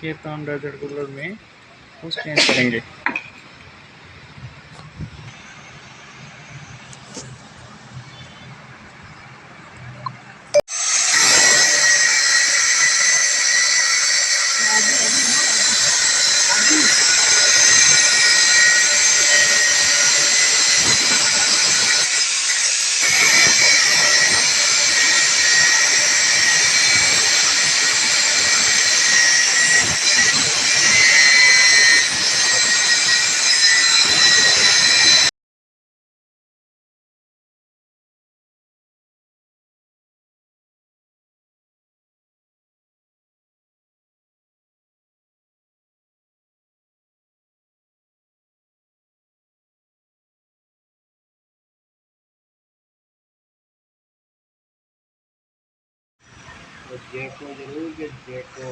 Cape Town desert cooler में कुछ change करेंगे। जैको जरूर के जैको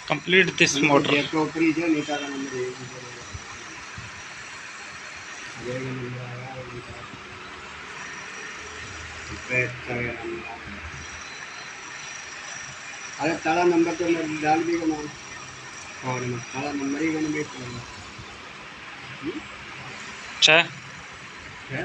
कंप्लीट दिस मोटर। जैको फ्री जो नीता का नंबर है ये नंबर आया नीता बैठ का नंबर। अरे ताला नंबर तो मैं डाल भी ना और ताला नंबर ही मैंने बेच दिया अच्छा है।